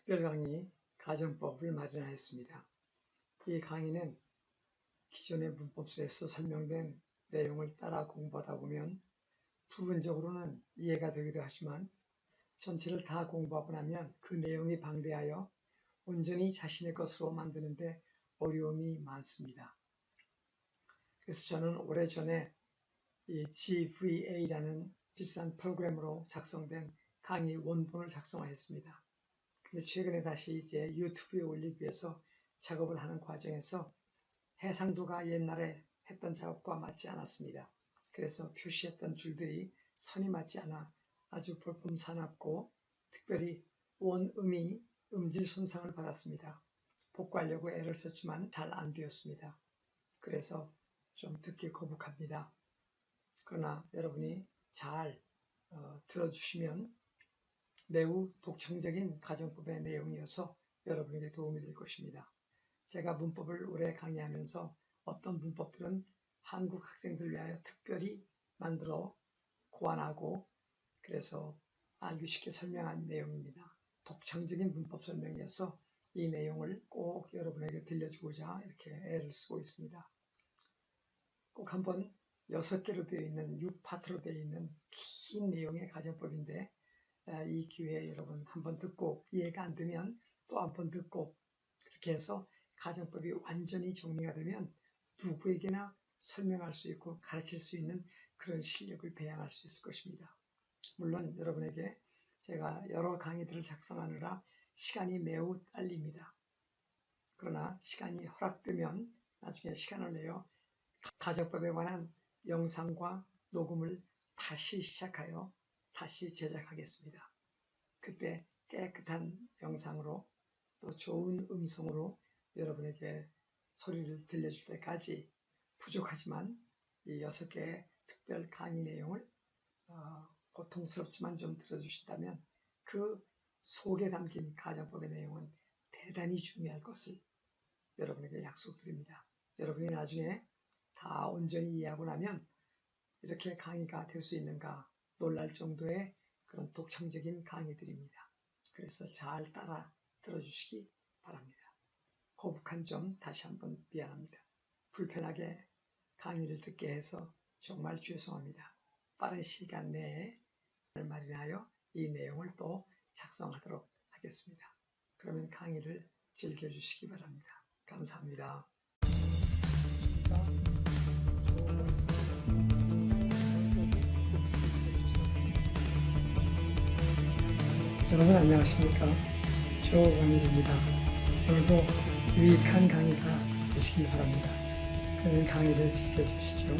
특별 강의 가정법을 마련하였습니다. 이 강의는 기존의 문법서에서 설명된 내용을 따라 공부하다 보면 부분적으로는 이해가 되기도 하지만 전체를 다 공부하고 나면 그 내용이 방대하여 온전히 자신의 것으로 만드는데 어려움이 많습니다. 그래서 저는 오래전에 이 GVA라는 비싼 프로그램으로 작성된 강의 원본을 작성하였습니다. 근데 최근에 다시 이제 유튜브에 올리기 위해서 작업을 하는 과정에서 해상도가 옛날에 했던 작업과 맞지 않았습니다. 그래서 표시했던 줄들이 선이 맞지 않아 아주 볼품 사납고 특별히 원음이 음질 손상을 받았습니다. 복구하려고 애를 썼지만 잘 안 되었습니다. 그래서 좀 듣기 거북합니다. 그러나 여러분이 잘 들어주시면 매우 독창적인 가정법의 내용이어서 여러분에게 도움이 될 것입니다. 제가 문법을 오래 강의하면서 어떤 문법들은 한국 학생들 위하여 특별히 만들어 고안하고 그래서 알기 쉽게 설명한 내용입니다. 독창적인 문법 설명이어서 이 내용을 꼭 여러분에게 들려주고자 이렇게 애를 쓰고 있습니다. 꼭 한번 6개로 되어 있는 6파트로 되어 있는 긴 내용의 가정법인데 이 기회에 여러분 한번 듣고 이해가 안 되면 또 한번 듣고 그렇게 해서 가정법이 완전히 정리가 되면 누구에게나 설명할 수 있고 가르칠 수 있는 그런 실력을 배양할 수 있을 것입니다. 물론 여러분에게 제가 여러 강의들을 작성하느라 시간이 매우 딸립니다. 그러나 시간이 허락되면 나중에 시간을 내어 가정법에 관한 영상과 녹음을 다시 시작하여 다시 제작하겠습니다. 그때 깨끗한 영상으로 또 좋은 음성으로 여러분에게 소리를 들려줄 때까지 부족하지만 이 6개의 특별 강의 내용을 고통스럽지만 좀 들어주신다면 그 속에 담긴 가정법의 내용은 대단히 중요할 것을 여러분에게 약속드립니다. 여러분이 나중에 다 온전히 이해하고 나면 이렇게 강의가 될 수 있는가 놀랄 정도의 그런 독창적인 강의들입니다. 그래서 잘 따라 들어주시기 바랍니다. 거북한 점 다시 한번 미안합니다. 불편하게 강의를 듣게 해서 정말 죄송합니다. 빠른 시간 내에 마련하여 이 내용을 또 작성하도록 하겠습니다. 그러면 강의를 즐겨주시기 바랍니다. 감사합니다. 여러분 안녕하십니까? 조원일입니다. 오늘도 유익한 강의가 되시기 바랍니다. 그러면 강의를 지켜주시죠.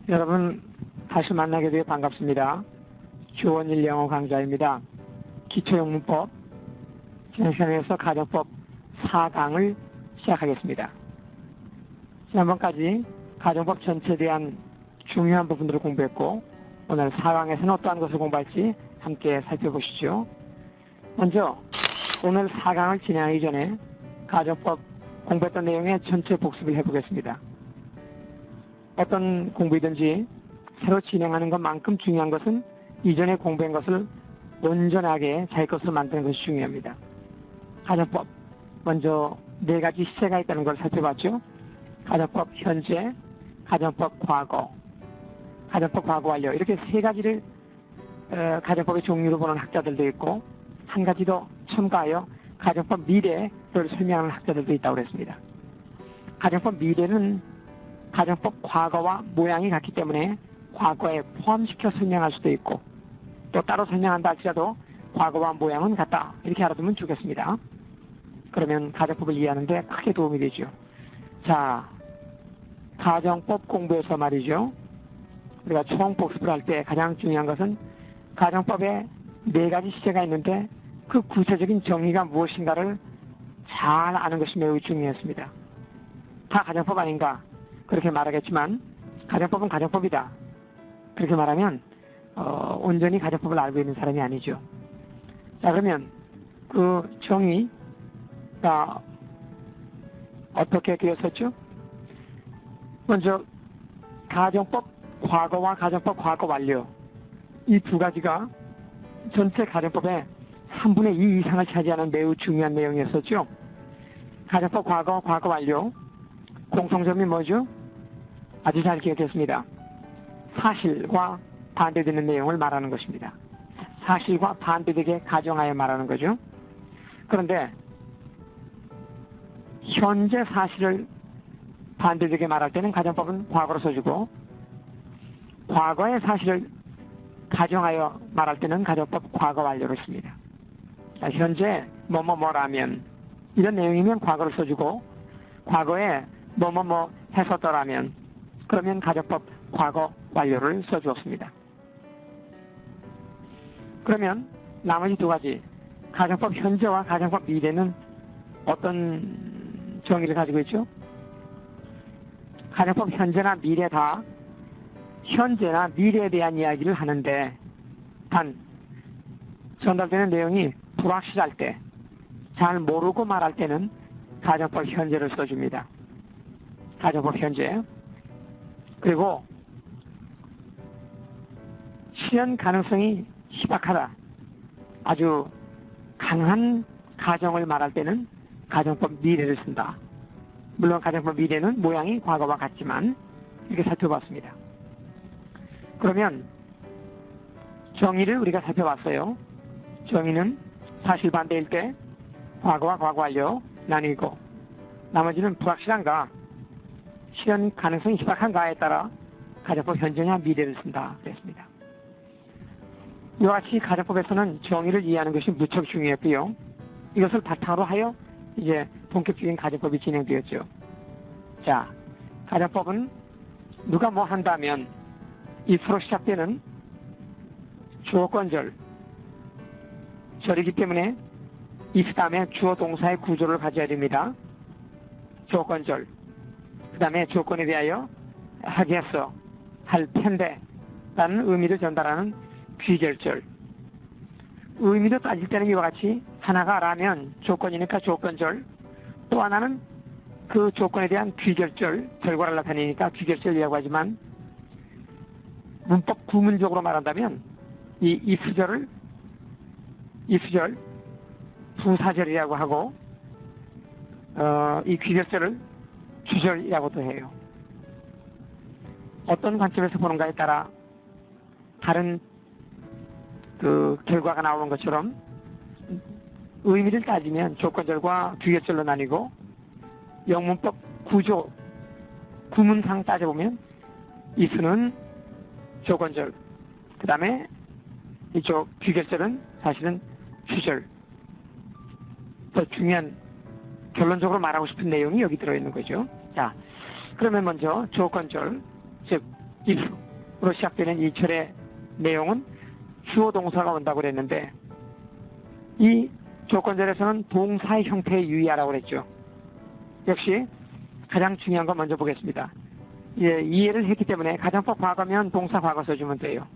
여러분 다시 만나게 되어 반갑습니다. 조원일 영어 강좌입니다. 기초형 문법 지난 시간에서 가정법 4강을 시작하겠습니다. 지난번까지 가정법 전체에 대한 중요한 부분들을 공부했고 오늘 4강에서는 어떠한 것을 공부할지 함께 살펴보시죠. 먼저 오늘 4강을 진행하기 전에 가정법 공부했던 내용의 전체 복습을 해보겠습니다. 어떤 공부이든지 새로 진행하는 것만큼 중요한 것은 이전에 공부한 것을 온전하게 자기 것으로 만드는 것이 중요합니다. 가정법 먼저 4가지 시제가 있다는 걸 살펴봤죠. 가정법 현재, 가정법 과거, 가정법 과거 완료 이렇게 3가지를 가정법의 종류로 보는 학자들도 있고 한 가지 더 첨가하여 가정법 미래를 설명하는 학자들도 있다고 그랬습니다. 가정법 미래는 가정법 과거와 모양이 같기 때문에 과거에 포함시켜 설명할 수도 있고 또 따로 설명한다 할지라도 과거와 모양은 같다 이렇게 알아두면 좋겠습니다. 그러면 가정법을 이해하는 데 크게 도움이 되죠. 자, 가정법 공부에서 말이죠. 우리가 총 복습을 할 때 가장 중요한 것은 가정법에 4가지 시제가 있는데 그 구체적인 정의가 무엇인가를 잘 아는 것이 매우 중요했습니다. 다 가정법 아닌가 그렇게 말하겠지만 가정법은 가정법이다 그렇게 말하면 온전히 가정법을 알고 있는 사람이 아니죠. 자, 그러면 그 정의가 어떻게 되었었죠? 먼저 가정법 과거와 가정법 과거 완료 이 2가지가 전체 가정법의 3분의 2 이상을 차지하는 매우 중요한 내용이었었죠. 가정법 과거, 과거 완료. 공통점이 뭐죠? 아주 잘 기억했습니다. 사실과 반대되는 내용을 말하는 것입니다. 사실과 반대되게 가정하여 말하는 거죠. 그런데 현재 사실을 반대되게 말할 때는 가정법은 과거로 써주고, 과거의 사실을 가정하여 말할 때는 가정법 과거 완료로 씁니다. 현재 뭐뭐뭐라면 이런 내용이면 과거로 써주고, 과거에 뭐뭐뭐 했었더라면 그러면 가정법 과거 완료를 써주었습니다. 그러면 나머지 두 가지, 가정법 현재와 가정법 미래는 어떤 정의를 가지고 있죠? 가정법 현재나 미래 다 현재나 미래에 대한 이야기를 하는데, 단 전달되는 내용이 불확실할 때, 잘 모르고 말할 때는 가정법 현재를 써줍니다. 가정법 현재. 그리고 실현 가능성이 희박하다, 아주 강한 가정을 말할 때는 가정법 미래를 쓴다. 물론 가정법 미래는 모양이 과거와 같지만 이렇게 살펴봤습니다. 그러면 정의를 우리가 살펴봤어요. 정의는 사실반대일 때 과거와 과거 완료 나뉘고, 나머지는 불확실한가, 실현 가능성이 희박한가에 따라 가정법 현재냐 미래를 쓴다 그랬습니다. 이와 같이 가정법에서는 정의를 이해하는 것이 무척 중요했고요. 이것을 바탕으로 하여 이제 본격적인 가정법이 진행되었죠. 자, 가정법은 누가 뭐 한다면 if로 시작되는 주어건절, 절이기 때문에 if 다음에 주어 동사의 구조를 가져야 됩니다. 주어건절, 그 다음에 조건에 대하여 하겠어, 할 텐데 라는 의미를 전달하는 귀결절. 의미도 따질 때는 이와 같이 하나가 라면 조건이니까 조건절, 또 하나는 그 조건에 대한 귀결절, 결과를 나타내니까 귀결절이라고 하지만, 문법 구문적으로 말한다면 이 if절을 if절 부사절이라고 하고, 이 귀결절을 주절이라고도 해요. 어떤 관점에서 보는가에 따라 다른 그 결과가 나오는 것처럼 의미를 따지면 조건절과 귀결절로 나뉘고, 영문법 구조 구문상 따져보면 if는 조건절, 그 다음에 이쪽 귀결절은 사실은 주절. 더 중요한 결론적으로 말하고 싶은 내용이 여기 들어있는 거죠. 자, 그러면 먼저 조건절, 즉 if로 시작되는 이 절의 내용은 주어 동사가 온다고 그랬는데, 이 조건절에서는 동사의 형태에 유의하라고 그랬죠. 역시 가장 중요한 거 먼저 보겠습니다. 예, 이해를 했기 때문에 가정법 과거면 동사 과거 써주면 돼요.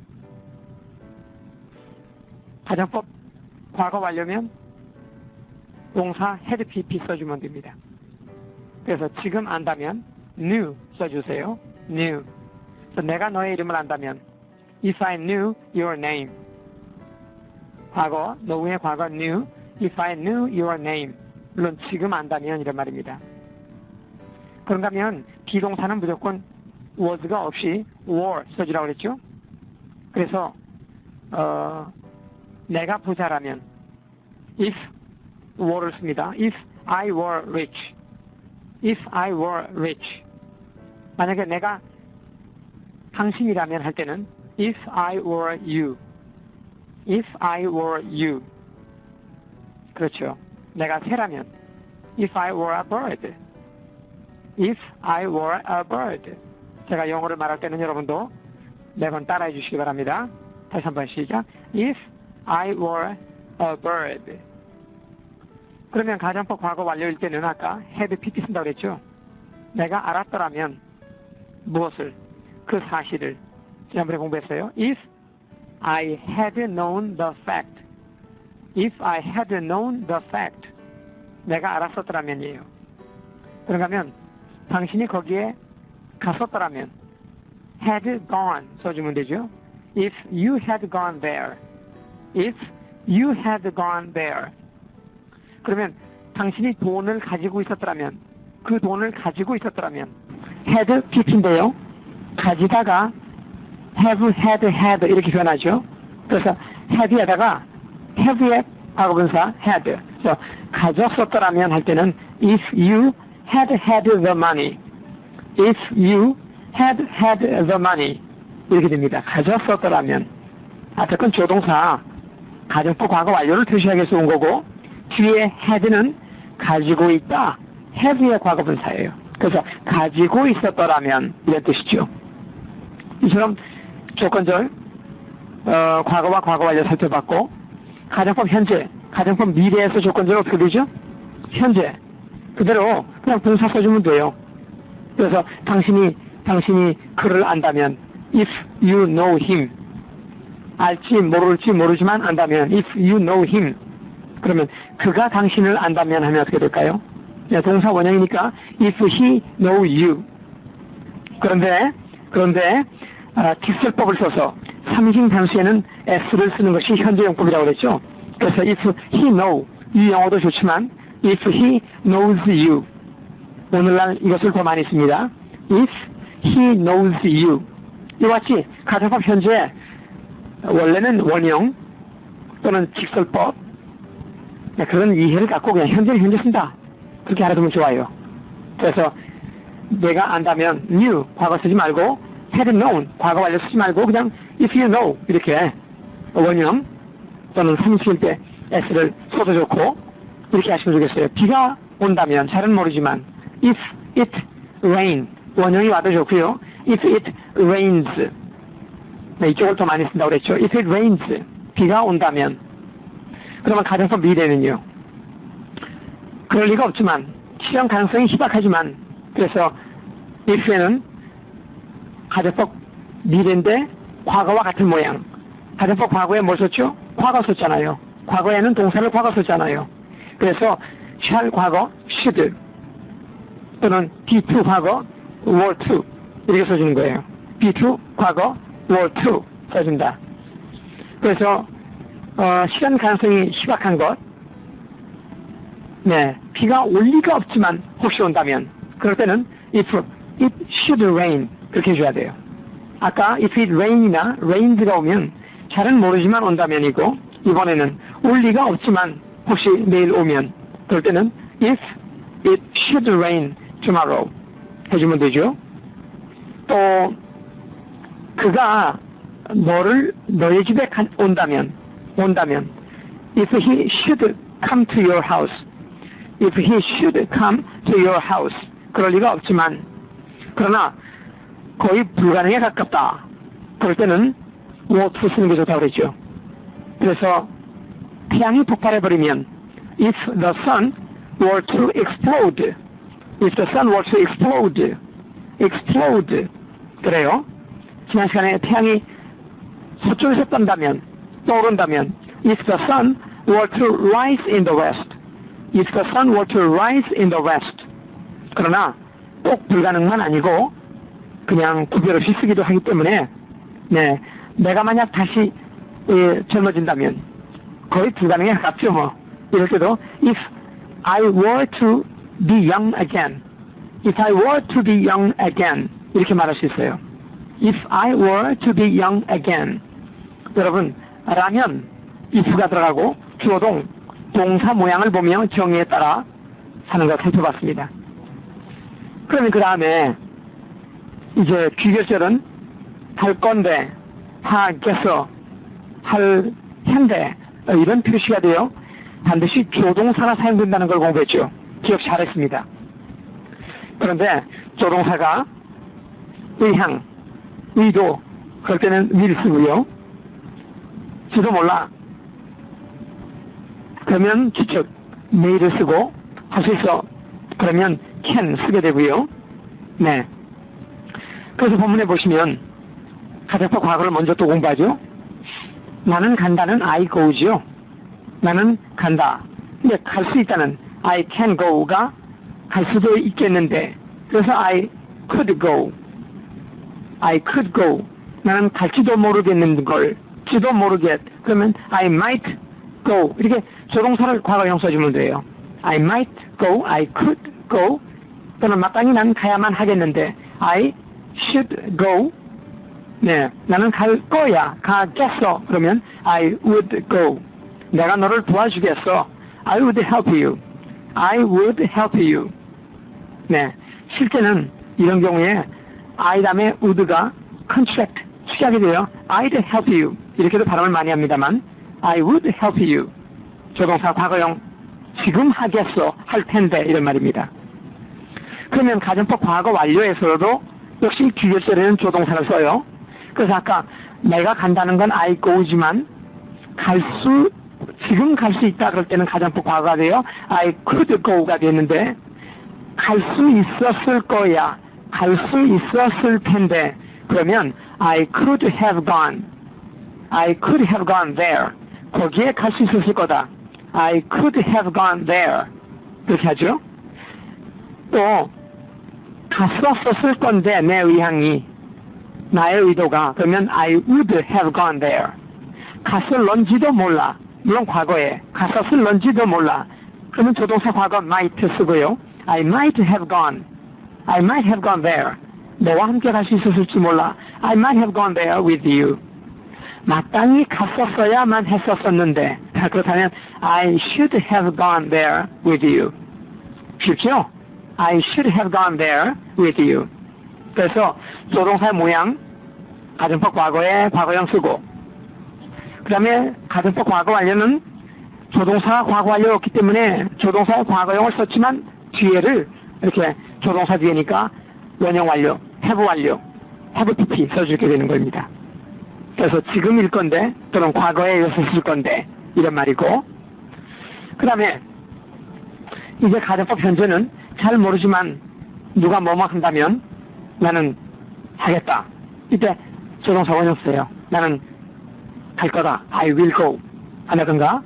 가정법 과거 완료면 동사 had PP 써주면 됩니다. 그래서 지금 안다면 knew 써주세요. knew. 그래서 내가 너의 이름을 안다면 if I knew your name. 과거, 노후의 과거 knew, if I knew your name. 물론 지금 안다면 이런 말입니다. 그런가 하면 비동사는 무조건 was가 없이 were 써주라고 그랬죠. 그래서 내가 부자라면 if were를 씁니다. if I were rich. if I were rich. 만약에 내가 당신이라면 할 때는 if I were you. if I were you. 그렇죠. 내가 새라면 if I were a bird. if I were a bird. 제가 영어를 말할 때는 여러분도 매번 따라해 주시기 바랍니다. 다시 한번 시작. if I were a bird. 그러면 가정법 과거 완료일 때는 아까 had pp 쓴다고 그랬죠. 내가 알았더라면 무엇을? 그 사실을. 지난번에 공부했어요. if I had known the fact. if I had known the fact. 내가 알았었더라면이에요. 그런가 하면 당신이 거기에 갔었더라면 had gone 써주면 되죠. if you had gone there. if you had gone there. 그러면 당신이 돈을 가지고 있었더라면, 그 돈을 가지고 있었더라면, had PP인데요. 가지다가 have, had 이렇게 변하죠. 그래서 had에다가 have의 과거분사 had. 그래서 가졌었더라면 할 때는 if you had the money. If you had the money. 이렇게 됩니다. 가졌었더라면. 어쨌건 조동사 가정법 과거 완료를 표시하기 위해서 온 거고, 뒤에 had는 가지고 있다, have의 과거분사예요. 그래서 가지고 있었더라면 이런 뜻이죠. 이처럼 조건절 과거와 과거 완료 살펴봤고, 가정법 현재, 가정법 미래에서 조건절 어떻게 되죠? 현재 그대로 그냥 동사 써주면 돼요. 그래서 당신이 그를 안다면 if you know him, 알지 모를지 모르지만 안다면 if you know him, 그러면 그가 당신을 안다면 하면 어떻게 될까요? 네, 동사 원형이니까 if he know you. 그런데 직설법을 써서 삼型단수에는 s를 쓰는 것이 현재용법이라고 그랬죠. 그래서 if he know, 이 영어도 좋지만 if he knows you, 오늘날 이것을 더 많이 씁니다. if he knows you. 이와 같이 가정법 현재 원래는 원형 또는 직설법, 그런 이해를 갖고 그냥 현재는 현재 쓴다, 그렇게 알아두면 좋아요. 그래서 내가 안다면 knew 과거 쓰지 말고 had known 과거 완료 쓰지 말고 그냥 if you know 이렇게 원형 또는 삼수일 때 s를 써도 좋고 이렇게 하시면 좋겠어요. 비가 온다면 잘은 모르지만 if it rain, 원형이 와도 좋고요. if it rains, 네, 이쪽을 더 많이 쓴다고 그랬죠. if it rains, 비가 온다면. 그러면 가정법 미래는요, 그럴 리가 없지만 실현 가능성이 희박하지만, 그래서 if에는 가정법 미래인데 과거와 같은 모양. 가정법 과거에 뭘 썼죠? 과거 썼잖아요. 과거에는 동사를 과거 썼잖아요. 그래서 shall 과거 should, 또는 be2 과거 were to 이렇게 써주는 거예요. be2 과거 were to 써준다. 그래서 실현 가능성이 희박한 것, 네, 비가 올 리가 없지만 혹시 온다면, 그럴 때는 if it should rain 그렇게 해줘야 돼요. 아까 if it rain이나 rains가 오면 잘은 모르지만 온다면이고, 이번에는 올 리가 없지만 혹시 내일 오면, 그럴 때는 if it should rain tomorrow 해주면 되죠. 또 그가 너의 집에 온다면 if he should come to your house, if he should come to your house, 그럴 리가 없지만 그러나 거의 불가능에 가깝다, 그럴 때는 were to 쓰는 게 좋다고 그랬죠. 그래서 태양이 폭발해버리면 if the sun were to explode, if the sun were to explode 그래요. 지난 시간에 태양이 서쪽에서 떠오른다면 if the sun were to rise in the west, if the sun were to rise in the west. 그러나 꼭 불가능만 아니고 그냥 구별 없이 쓰기도 하기 때문에, 네, 내가 만약 다시 젊어진다면 거의 불가능에 가깝죠. 뭐 이럴 때도 if I were to be young again, if I were to be young again 이렇게 말할 수 있어요. if I were to be young again. 여러분, 라면 if가 들어가고 주어동 동사 모양을 보며 정의에 따라 사는 걸 살펴봤습니다. 그러면 그 다음에 이제 귀결절은 할 건데, 하겠어, 할 텐데 이런 표시가 돼요. 반드시 조동사가 사용된다는 걸 공부했죠. 기억 잘했습니다. 그런데 조동사가 의향, 의도, 그럴 때는 will 쓰고요. 지도 몰라, 그러면 지적 may를 쓰고, 할 수 있어, 그러면 can 쓰게 되고요. 네. 그래서 본문에 보시면 가정법 과거를 먼저 또 공부하죠. 나는 간다는 I go죠. 나는 간다. 근데 갈 수 있다는 I can go가 갈 수도 있겠는데, 그래서 I could go. I could go. 나는 갈지도 모르겠는 걸 할지도 모르겠. 그러면 I might go. 이렇게 조동사를 과거형 써주면 돼요. I might go, I could go. 또는 마땅히 난 가야만 하겠는데 I should go. 네, 나는 갈 거야, 가겠어. 그러면 I would go. 내가 너를 도와주겠어. I would help you. I would help you. 네, 실제는 이런 경우에 I 다음에 would가 contract, 축약이 돼요. I'd help you. 이렇게도 발음을 많이 합니다만 I would help you. 조동사 과거형 지금 하겠어, 할 텐데 이런 말입니다. 그러면 가정법 과거 완료에서도 역시 귀결절에는 조동사를 써요. 그래서 아까 내가 간다는 건 I go지만 지금 갈 수 있다 그럴 때는 가정법 과거가 돼요. I could go가 됐는데 갈 수 있었을 거야, 갈 수 있었을 텐데 그러면 I could have gone, I could have gone there. 거기에 갈 수 있었을 거다. I could have gone there. 그렇게 하죠. 또 갔었을 건데 내 의향이, 나의 의도가, 그러면 I would have gone there. 갔을런지도 몰라. 물론 과거에 갔었을런지도 몰라. 그러면 조동사 과거 might 쓰고요. I might have gone, I might have gone there. 너와 함께 갈 수 있었을지 몰라. I might have gone there with you. 마땅히 갔었어야만 했었었는데 그렇다면 I should have gone there with you. 쉽죠? I should have gone there with you. 그래서 조동사의 모양 가정법 과거에 과거형 쓰고, 그 다음에 가정법 과거 완료는 조동사가 과거 완료였기 때문에 조동사의 과거형을 썼지만 뒤에를 이렇게 조동사 뒤에니까 원형 완료, have 완료, have pp 써주게 되는 겁니다. 그래서 지금일 건데 또는 과거에 썼을 건데 이런 말이고, 그 다음에 이제 가정법 현재는 잘 모르지만 누가 뭐뭐 한다면 나는 하겠다. 이때 조동사 원형 써요. 나는 갈 거다. I will go. 한다든가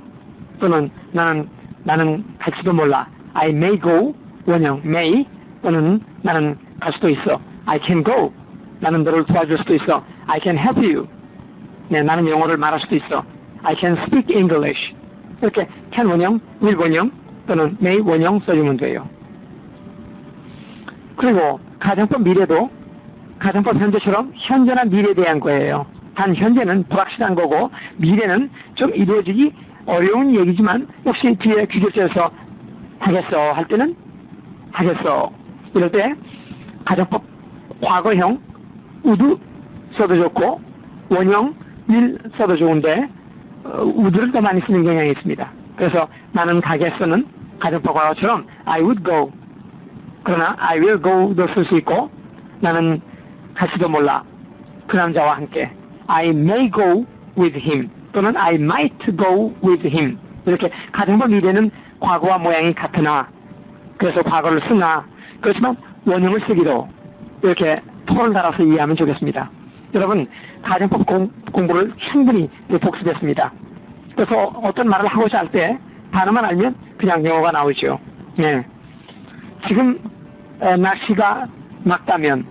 또는 나는 갈지도 몰라. I may go. 원형 may. 또는 나는 갈 수도 있어. I can go. 나는 너를 도와줄 수도 있어. I can help you. 네, 나는 영어를 말할 수도 있어. I can speak English. 이렇게 can 원형, will 원형 또는 may 원형 써주면 돼요. 그리고 가정법 미래도 가정법 현재처럼 현재나 미래에 대한 거예요. 단 현재는 불확실한 거고 미래는 좀 이루어지기 어려운 얘기지만 역시 뒤에 귀결절에서 하겠어 할 때는 하겠어. 이럴 때 가정법 과거형 would 써도 좋고 원형 will 써도 좋은데 would를 더 많이 쓰는 경향이 있습니다. 그래서 나는 가겠어는 가정법 과거처럼 I would go. 그러나 I will go도 쓸 수 있고 나는 갈지도 몰라. 그 남자와 함께 I may go with him 또는 I might go with him. 이렇게 가정법 미래는 과거와 모양이 같으나 그래서 과거를 쓰나 그렇지만 원형을 쓰기로 이렇게 톤을 달아서 이해하면 좋겠습니다. 여러분 가정법 공부를 충분히 복습했습니다. 그래서 어떤 말을 하고자 할 때 단어만 알면 그냥 영어가 나오죠. 예. 지금 날씨가 맑다면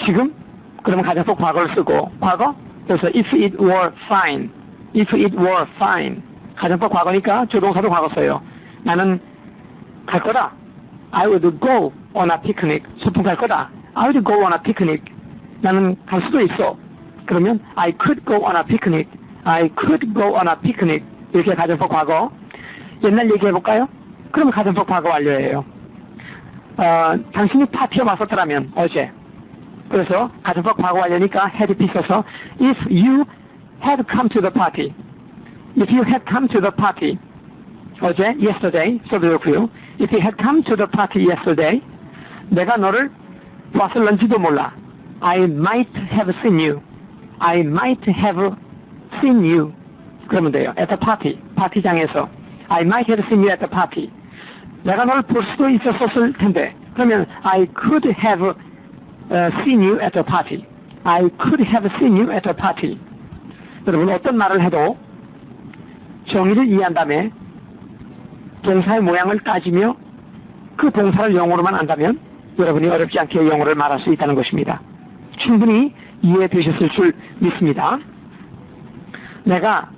지금 그러면 가정법 과거를 쓰고 과거 그래서 if it were fine, if it were fine 가정법 과거니까 조동사도 과거 써요. 나는 갈 거다. I would go on a picnic. 소풍 갈 거다. I would go on a picnic. 나는 갈 수도 있어. 그러면 I could go on a picnic. I could go on a picnic. 이렇게 가정법 과거. 옛날 얘기해볼까요? 그럼 가정법 과거 완료예요. 당신이 파티에 왔었더라면 어제. 그래서 가정법 과거 완료니까 had be 써서 if you had come to the party. If you had come to the party. 어제 yesterday 써도 좋고요. If you had come to the party yesterday. 내가 너를 봤을런지도 몰라. I might have seen you. I might have seen you. 그러면 돼요. At the party. 파티장에서. I might have seen you at the party. 내가 너를 볼 수도 있었을 텐데. 그러면 I could have seen you at the party. I could have seen you at the party. 여러분 어떤 말을 해도 정의를 이해한 다음에 동사의 모양을 따지며 그 동사를 영어로만 안다면 여러분이 어렵지 않게 영어를 말할 수 있다는 것입니다. 충분히 이해되셨을 줄 믿습니다. 내가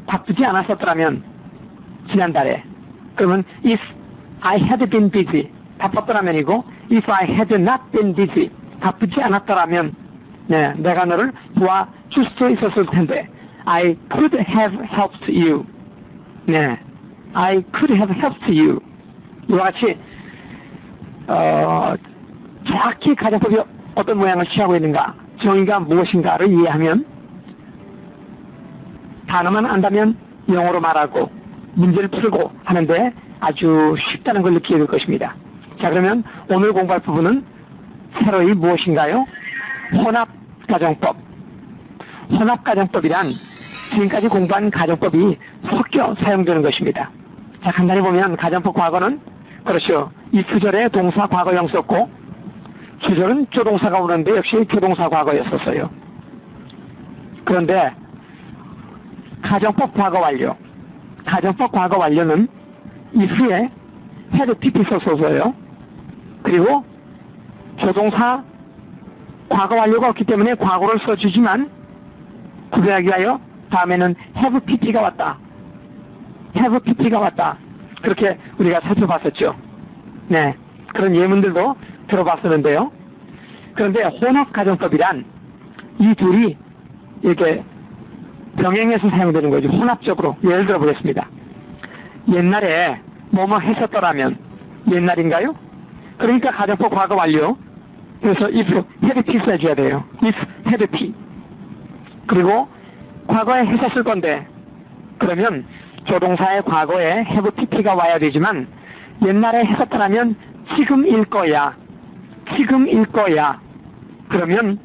바쁘지 않았었더라면 지난달에, 그러면 if I had been busy, 바빴더라면이고, if I had not been busy, 바쁘지 않았더라면, 네, 내가 너를 도와줄 수 있었을 텐데, I could have helped you. 네, I could have helped you. 이와 같이 정확히 가정법이 어떤 모양을 취하고 있는가, 정의가 무엇인가를 이해하면, 단어만 안다면 영어로 말하고 문제를 풀고 하는데 아주 쉽다는 걸 느끼게 될 것입니다. 자, 그러면 오늘 공부할 부분은 새로이 무엇인가요? 혼합가정법. 혼합가정법이란 지금까지 공부한 가정법이 섞여 사용되는 것입니다. 자, 간단히 보면 가정법 과거는 그렇죠. if절에 동사 과거형 썼고 주절은 조동사가 오는데 역시 조동사 과거였었어요. 그런데 가정법 과거 완료. 가정법 과거 완료는 if에 had pp 써서요. 그리고 조동사 과거 완료가 없기 때문에 과거를 써주지만 구별하기 위하여 다음에는 have pp가 왔다. have pp가 왔다. 그렇게 우리가 살펴봤었죠. 네, 그런 예문들도 들어봤었는데요. 그런데 혼합가정법이란 이 둘이 이렇게 병행해서 사용되는 거죠. 혼합적으로. 예를 들어 보겠습니다. 옛날에 뭐뭐 했었더라면, 옛날인가요? 그러니까 가정법 과거 완료. 그래서 if had p 써줘야 돼요. if had p. 그리고 과거에 했었을 건데, 그러면 조동사의 과거에 have pp가 와야 되지만 옛날에 했었더라면 지금일 거야. 지금일 거야. 그러면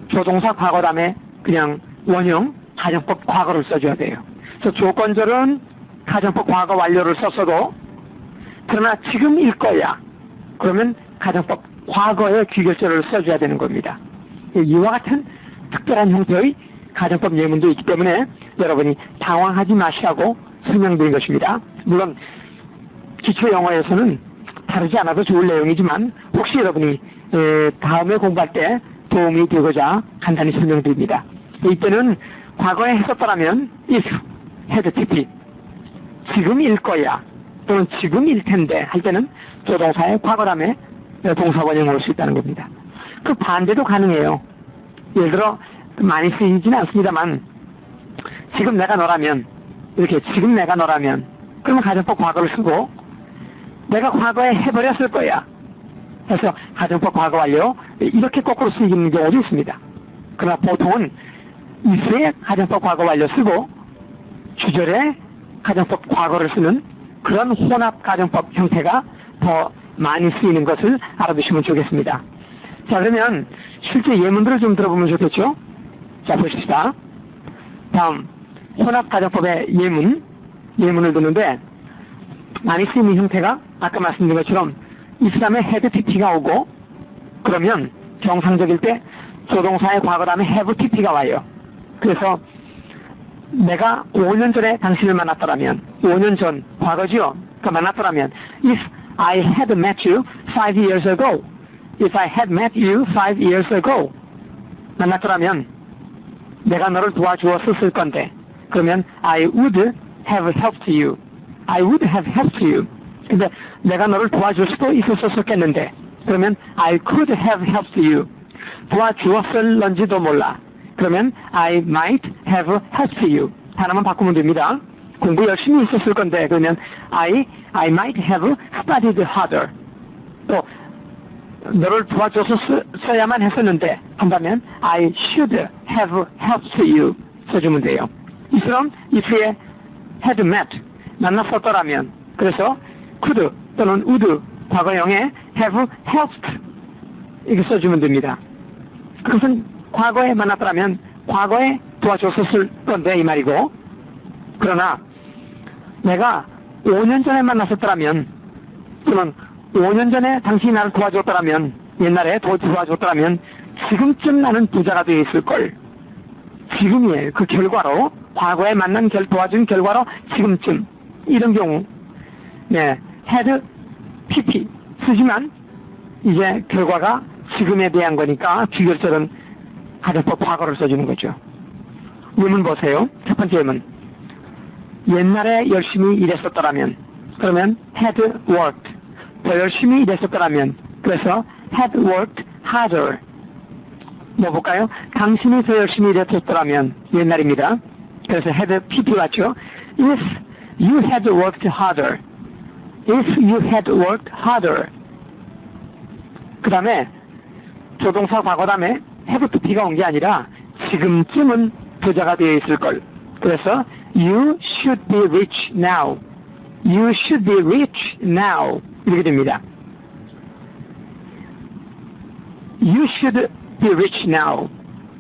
조동사 과거 다음에 그냥 원형 가정법 과거를 써줘야 돼요. 그래서 조건절은 가정법 과거 완료를 썼어도, 그러나 지금일 거야. 그러면 가정법 과거의 귀결절을 써줘야 되는 겁니다. 이와 같은 특별한 형태의 가정법 예문도 있기 때문에 여러분이 당황하지 마시라고 설명드린 것입니다. 물론 기초 영어에서는 다루지 않아도 좋을 내용이지만 혹시 여러분이 다음에 공부할 때 도움이 되고자 간단히 설명드립니다. 이때는 과거에 했었더라면 if had pp, 지금일 거야 또는 지금일 텐데 할 때는 조동사의 과거 다음에 동사 원형을 올 수 있다는 겁니다. 그 반대도 가능해요. 예를 들어 많이 쓰이지는 않습니다만, 지금 내가 너라면, 이렇게 지금 내가 너라면, 그러면 가정법 과거를 쓰고 내가 과거에 해버렸을 거야 해서 가정법 과거 완료, 이렇게 거꾸로 쓰이는 경우도 있습니다. 그러나 보통은 if에 가정법 과거 완료 쓰고 주절에 가정법 과거를 쓰는 그런 혼합 가정법 형태가 더 많이 쓰이는 것을 알아두시면 좋겠습니다. 자, 그러면 실제 예문들을 좀 들어보면 좋겠죠? 자, 보십시다. 다음 혼합 가정법의 예문을 듣는데 많이 쓰이는 형태가 아까 말씀드린 것처럼 이 사람의 had pp가 오고, 그러면 정상적일 때 조동사의 과거 다음에 have pp가 와요. 그래서 내가 5년 전에 당신을 만났더라면, 5년 전 과거지요. 그러니까 만났더라면 if I had met you 5 years ago, if I had met you 5 years ago, 만났더라면 내가 너를 도와주었을 건데, 그러면 I would have helped you. I would have helped you. 근데 내가 너를 도와줄 수도 있었었겠는데, 그러면 I could have helped you. 도와주었을런지도 몰라. 그러면 I might have helped you. 하나만 바꾸면 됩니다. 공부 열심히 했었을 건데, 그러면 I might have studied harder. 또 너를 도와줬어야만 했었는데 한다면 I should have helped you 써주면 돼요. 이처럼 if에 had met, 만났었더라면, 그래서 could 또는 would 과거형에 have helped 이렇게 써주면 됩니다. 그것은 과거에 만났더라면 과거에 도와줬었을 건데 이 말이고, 그러나 내가 5년 전에 만났었더라면, 또는 5년 전에 당신이 나를 도와줬더라면, 옛날에 도와줬더라면 지금쯤 나는 부자가 되어 있을걸. 지금이에요. 그 결과로, 과거에 만난 도와준 결과로 지금쯤, 이런 경우 네, had pp 쓰지만 이제 결과가 지금에 대한 거니까 귀결절은 가정법 과거를 써주는 거죠. 예문 보세요. 첫 번째 예문. 옛날에 열심히 일했었더라면, 그러면 had worked. 더 열심히 일했었더라면, 그래서 had worked harder. 뭐 볼까요? 당신이 더 열심히 일했었더라면, 옛날입니다. 그래서 had pp 맞죠? If you had worked harder. If you had worked harder. 그 다음에 조동사 과거 다음에 have pp가 온 게 아니라 지금쯤은 부자가 되어 있을 걸. 그래서 you should be rich now. You should be rich now. 이렇게 됩니다. You should be rich now.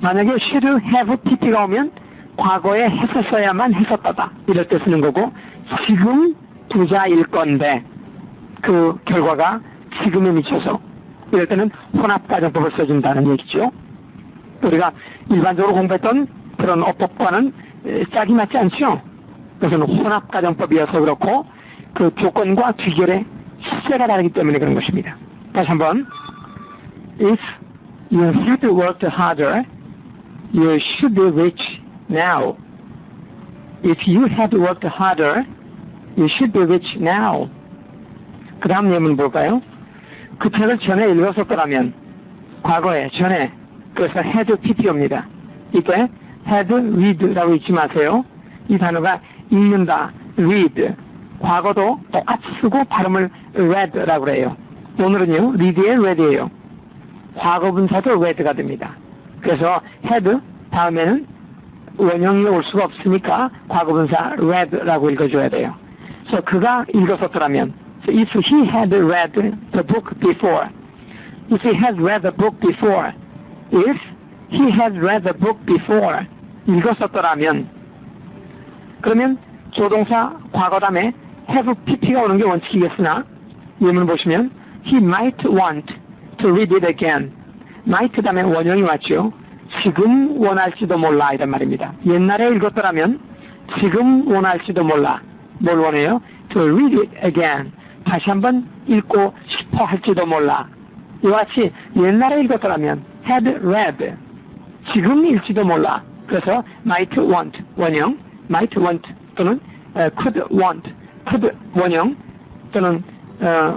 만약에 should have pp가 오면 과거에 했었어야만 했었다다. 이럴 때 쓰는 거고, 지금 부자일 건데 그 결과가 지금에 미쳐서 이럴 때는 혼합가정법을 써준다는 얘기죠. 우리가 일반적으로 공부했던 그런 어법과는 짝이 맞지 않죠. 그것은 혼합가정법이어서 그렇고 그 조건과 귀결의 시세가 다르기 때문에 그런 것입니다. 다시 한번. If you had worked harder, you should be rich now. If you had worked harder, you should be rich now. 그 다음 예문 볼까요? 그 책을 전에 읽었었더라면, 과거에, 전에, 그래서 had pp입니다. 이때 had read라고 읽지 마세요. 이 단어가 읽는다, read. 과거도 똑같이 쓰고 발음을 read라고 해요. 오늘은요, read의 read예요. 과거 분사도 read가 됩니다. 그래서 had 다음에는 원형이 올 수가 없으니까 과거 분사 read라고 읽어줘야 돼요. 그래서 그가 읽었었더라면, so if he had read the book before, if he had read the book before, if he had read the book before, 읽었었더라면, 그러면 조동사 과거 다음에 have pp가 오는 게 원칙이겠으나, 예문 보시면 he might want to read it again. might 다음에 원형이 왔죠. 지금 원할지도 몰라 이란 말입니다. 옛날에 읽었더라면 지금 원할지도 몰라. 뭘 원해요? To read it again. 다시 한번 읽고 싶어 할지도 몰라. 이와 같이 옛날에 읽었더라면 had read. 지금 읽지도 몰라. 그래서 might want 원형, might want 또는 could want, could 원형 또는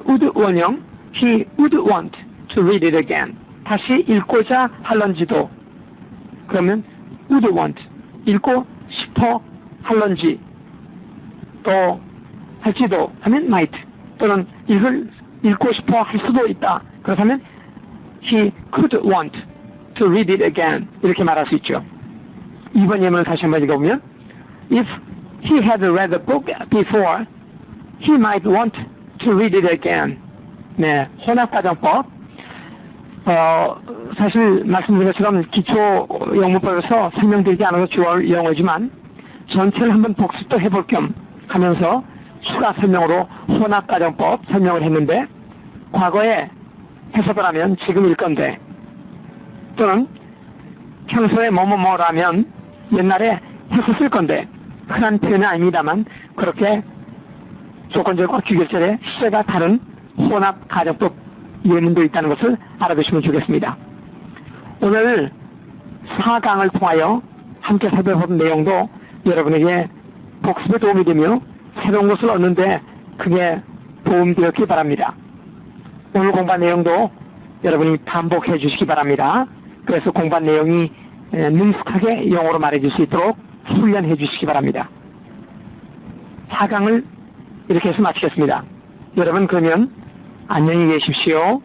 would 원형, he would want to read it again. 다시 읽고자 할런지도. 그러면 would want, 읽고 싶어 할런지, 또 할지도 하면 might, 또는 읽고 싶어 할 수도 있다. 그렇다면 he could want to read it again. 이렇게 말할 수 있죠. 2번 예문을 다시 한번 읽어보면 if he had read the book before, he might want to read it again. 네, 혼합가정법. 사실 말씀드린 것처럼 기초 영문법에서 설명드리지 않아서 주어올 영어지만 전체를 한번 복습도 해볼 겸 하면서 추가 설명으로 혼합가정법 설명을 했는데, 과거에 했었더라면 지금일 건데, 또는 평소에 뭐뭐뭐라면 옛날에 했었을 건데, 흔한 표현은 아닙니다만 그렇게 조건절과 규결절의 시제가 다른 혼합가정법 예문도 있다는 것을 알아두시면 좋겠습니다. 오늘 4강을 통하여 함께 살펴본 내용도 여러분에게 복습에 도움이 되며 새로운 것을 얻는데 그게 도움이 되었기 바랍니다. 오늘 공부한 내용도 여러분이 반복해 주시기 바랍니다. 그래서 공부한 내용이 능숙하게 영어로 말해줄 수 있도록 훈련해 주시기 바랍니다. 4강을 이렇게 해서 마치겠습니다. 여러분 그러면 안녕히 계십시오.